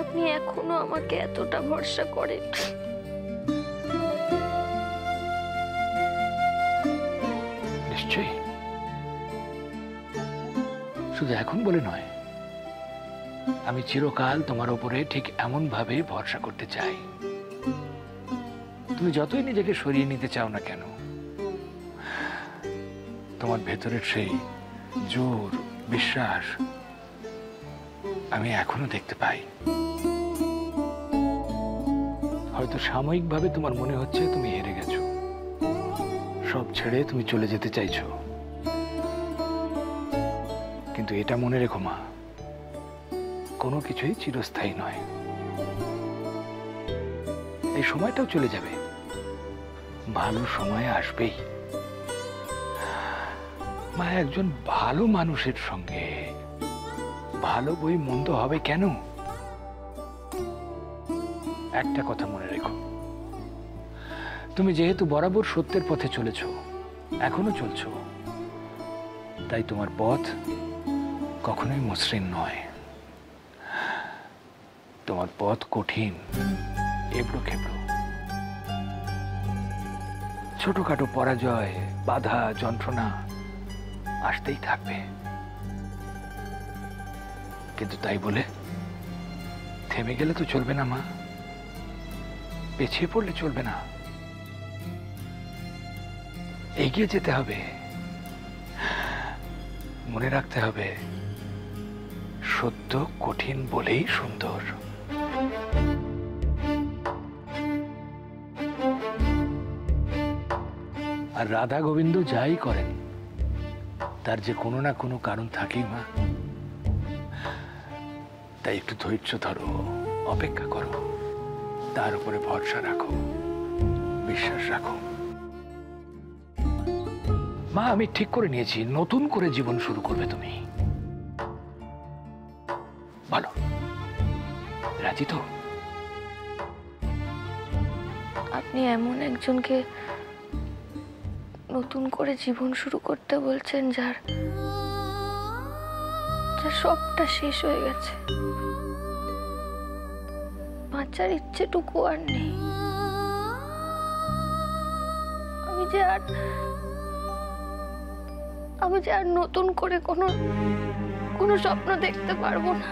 আপনি এখনো আমাকে এতটা ভরসা করেন। নিশ্চয়ই, শুধু এখন বলে নয়, আমি চিরকাল তোমার উপরে ঠিক এমন ভাবে ভরসা করতে চাই। তুমি যতই নিজেকে সরিয়ে নিতে চাও না কেন, তোমার ভেতরের সেই জোর, বিশ্বাস আমি এখনো দেখতে পাই। হয়তো সাময়িকভাবে তোমার মনে হচ্ছে তুমি হেরে গেছো, সব ছেড়ে তুমি চলে যেতে চাইছো, কিন্তু এটা মনে রেখো মা, কোনো কিছুই চিরস্থায়ী নয়। এই সময়টাও চলে যাবে, ভালো সময় আসবেই। মা, একজন ভালো মানুষের সঙ্গে ভালো বই মন্দ হবে কেন? একটা কথা মনে রেখো, তুমি যেহেতু বরাবর সত্যের পথে চলেছ, এখনো চলছো, তাই তোমার পথ কখনোই মসৃণ নয়। তোমার পথ কঠিন, এবড়ো খেবড়ো। ছোটখাটো পরাজয়, বাধা, যন্ত্রণা আসতেই থাকবে, কিন্তু তাই বলে থেমে গেলে তো চলবে না মা, পেছিয়ে পড়লে চলবে না, এগিয়ে যেতে হবে। মনে রাখতে হবে, সত্য কঠিন বলেই সুন্দর। আর রাধা গোবিন্দ যাই করেন, তার যে কোনো না কোনো কারণ থাকেই মা। তাই একটু ধৈর্য ধরো, অপেক্ষা করো, তার উপরে ভরসা রাখো, বিশ্বাস রাখো। মা, আমি ঠিক করে নিয়েছি, নতুন করে জীবন শুরু করবে তুমি। বলো, রাজি তো? আপনি এমন একজনকে নতুন করে জীবন শুরু করতে বলছেন যার সবটা শেষ হয়ে গেছে, বাঁচার ইচ্ছেটুকু আর নেই। আমি যে আর নতুন করে কোনো স্বপ্ন দেখতে পারবো না।